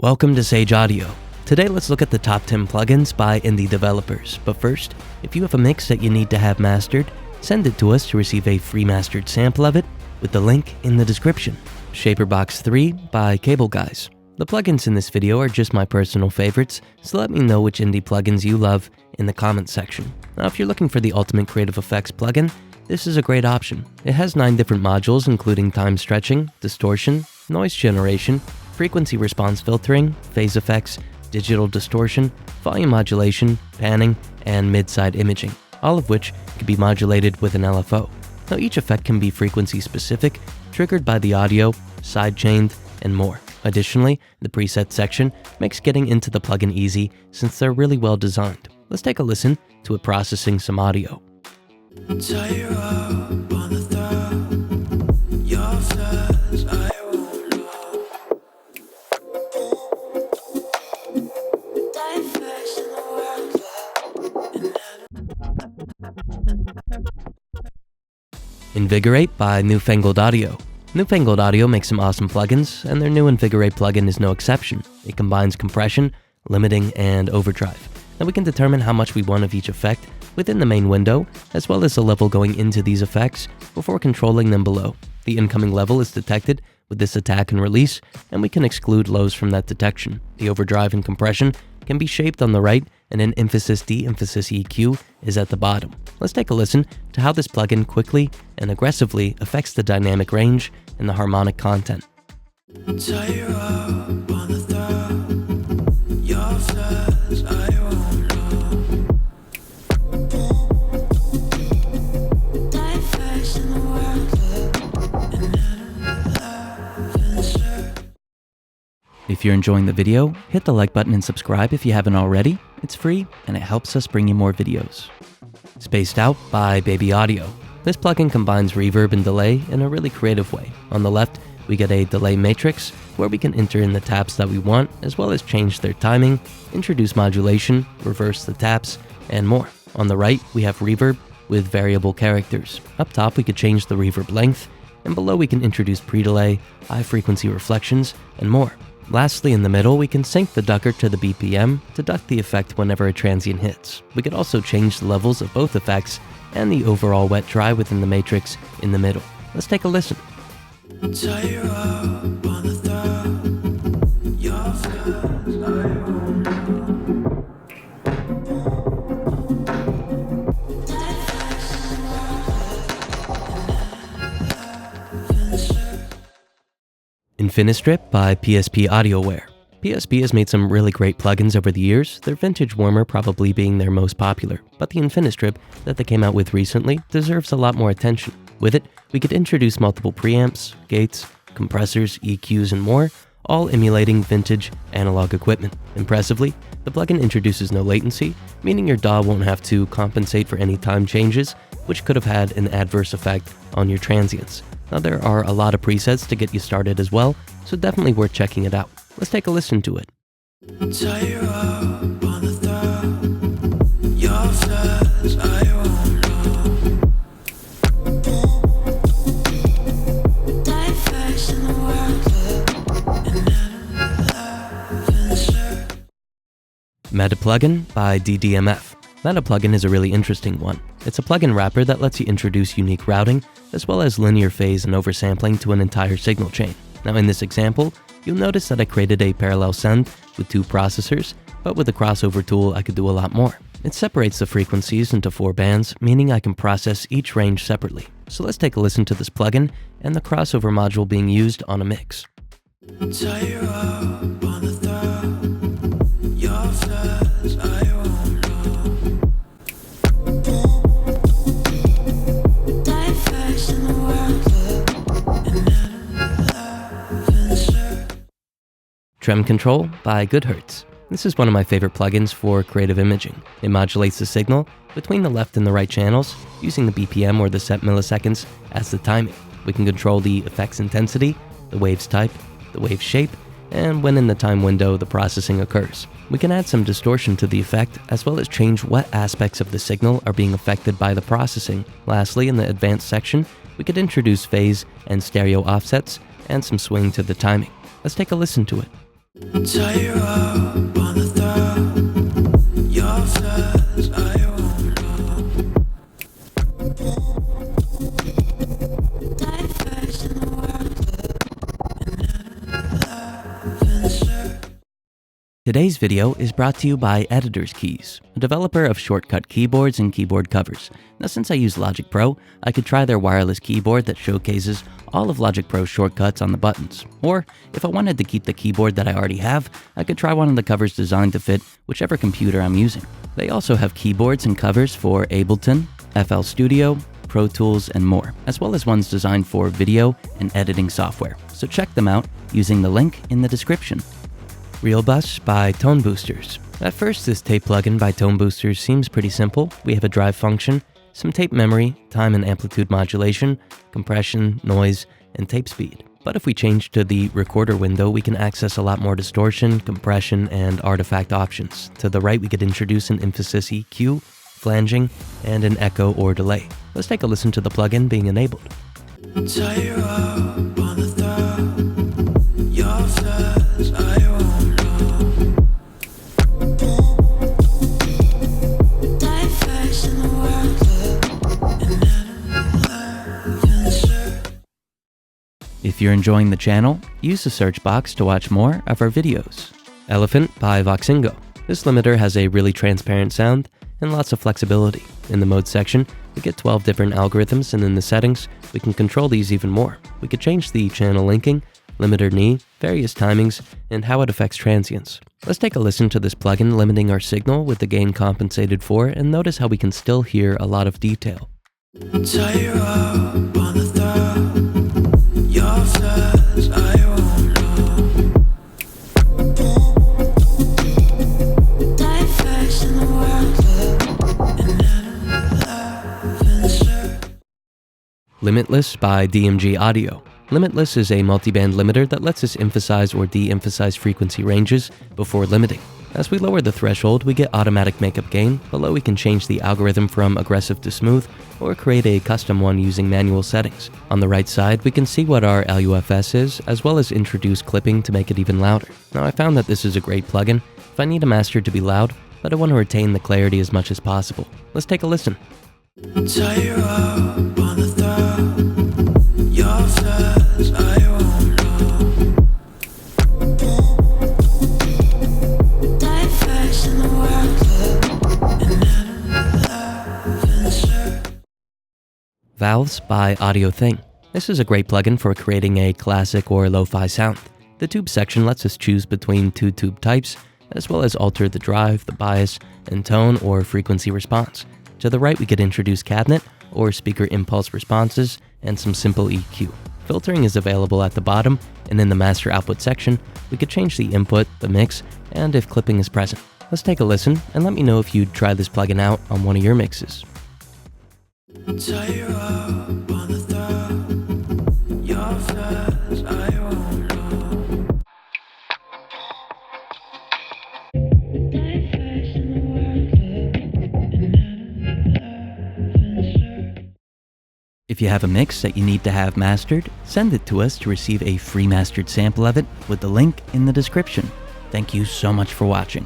Welcome to Sage Audio. Today let's look at the top 10 plugins by indie developers. But first, if you have a mix that you need to have mastered, send it to us to receive a free mastered sample of it with the link in the description. Shaperbox 3 by Cable Guys. The plugins in this video are just my personal favorites, so let me know which indie plugins you love in the comments section. Now if you're looking for the ultimate creative effects plugin, this is a great option. It has 9 different modules including time stretching, distortion, noise generation, frequency response filtering, phase effects, digital distortion, volume modulation, panning, and mid-side imaging, all of which can be modulated with an LFO. Now each effect can be frequency specific, triggered by the audio, side-chained, and more. Additionally, the preset section makes getting into the plugin easy since they're really well designed. Let's take a listen to it processing some audio. Invigorate by Newfangled Audio. Newfangled Audio makes some awesome plugins, and their new Invigorate plugin is no exception. It combines compression, limiting, and overdrive. Now we can determine how much we want of each effect within the main window, as well as the level going into these effects before controlling them below. The incoming level is detected with this attack and release, and we can exclude lows from that detection. The overdrive and compression can be shaped on the right, and an emphasis de-emphasis EQ is at the bottom. Let's take a listen to how this plugin quickly and aggressively affects the dynamic range and the harmonic content. If you're enjoying the video, hit the like button and subscribe if you haven't already. It's free and it helps us bring you more videos. Spaced Out by Baby Audio. This plugin combines reverb and delay in a really creative way. On the left, we get a delay matrix where we can enter in the taps that we want, as well as change their timing, introduce modulation, reverse the taps, and more. On the right, we have reverb with variable characters. Up top, we could change the reverb length, and below we can introduce pre-delay, high-frequency reflections, and more. Lastly, in the middle, we can sync the ducker to the BPM to duck the effect whenever a transient hits. We could also change the levels of both effects and the overall wet-dry within the matrix in the middle. Let's take a listen. Infinistrip by PSP AudioWare. PSP has made some really great plugins over the years, their Vintage Warmer probably being their most popular, but the Infinistrip that they came out with recently deserves a lot more attention. With it, we could introduce multiple preamps, gates, compressors, EQs, and more, all emulating vintage analog equipment. Impressively, the plugin introduces no latency, meaning your DAW won't have to compensate for any time changes, which could have had an adverse effect on your transients. Now there are a lot of presets to get you started as well, so definitely worth checking it out. Let's take a listen to it. Meta Plugin by DDMF. Meta Plugin is a really interesting one. It's a plugin wrapper that lets you introduce unique routing, as well as linear phase and oversampling to an entire signal chain. Now in this example, you'll notice that I created a parallel send with 2 processors, but with the crossover tool I could do a lot more. It separates the frequencies into 4 bands, meaning I can process each range separately. So let's take a listen to this plugin and the crossover module being used on a mix. Trem Control by Goodhertz. This is one of my favorite plugins for creative imaging. It modulates the signal between the left and the right channels using the BPM or the set milliseconds as the timing. We can control the effect's intensity, the wave's type, the wave shape, and when in the time window the processing occurs. We can add some distortion to the effect as well as change what aspects of the signal are being affected by the processing. Lastly, in the advanced section, we could introduce phase and stereo offsets and some swing to the timing. Let's take a listen to it. Tie you up on the throat. Your flaws I won't know. Die first in the world, and then laugh and serve. Today's video is brought to you by Editor's Keys, a developer of shortcut keyboards and keyboard covers. Now, since I use Logic Pro, I could try their wireless keyboard that showcases all of Logic Pro's shortcuts on the buttons. Or, if I wanted to keep the keyboard that I already have, I could try one of the covers designed to fit whichever computer I'm using. They also have keyboards and covers for Ableton, FL Studio, Pro Tools, and more, as well as ones designed for video and editing software. So check them out using the link in the description. Real Bus by Tone Boosters. At first, this tape plugin by Tone Boosters seems pretty simple. We have a drive function, some tape memory, time and amplitude modulation, compression, noise, and tape speed. But if we change to the recorder window, we can access a lot more distortion, compression, and artifact options. To the right, we could introduce an emphasis EQ, flanging, and an echo or delay. Let's take a listen to the plugin being enabled. Tie you up on the throat. Your flaws I won't know. Die first in the world, and then laugh and serve. If you're enjoying the channel, use the search box to watch more of our videos. Elephant by Voxingo. This limiter has a really transparent sound and lots of flexibility. In the mode section, we get 12 different algorithms, and in the settings, we can control these even more. We could change the channel linking, limiter knee, various timings, and how it affects transients. Let's take a listen to this plugin limiting our signal with the gain compensated for, and notice how we can still hear a lot of detail. Tie you up on the throat. Your flaws I won't know. Die first in the world, and then laugh and serve. Limitless by DMG Audio. Limitless is a multiband limiter that lets us emphasize or de-emphasize frequency ranges before limiting. As we lower the threshold, we get automatic makeup gain. Below, we can change the algorithm from aggressive to smooth, or create a custom one using manual settings. On the right side, we can see what our LUFS is, as well as introduce clipping to make it even louder. Now, I found that this is a great plugin if I need a master to be loud, but I want to retain the clarity as much as possible. Let's take a listen. Tie you up on the throat. Your flaws I won't know. Die first in the world, and then laugh and serve. Valves by Audio Thing. This is a great plugin for creating a classic or lo-fi sound. The tube section lets us choose between two tube types, as well as alter the drive, the bias, and tone or frequency response. To the right, we could introduce cabinet or speaker impulse responses and some simple EQ. Filtering is available at the bottom, and in the master output section, we could change the input, the mix, and if clipping is present. Let's take a listen and let me know if you'd try this plugin out on one of your mixes. Tie you up on the throat. Your flaws I won't know. Die first in the world, and then laugh and serve. If you have a mix that you need to have mastered, send it to us to receive a free mastered sample of it with the link in the description. Thank you so much for watching.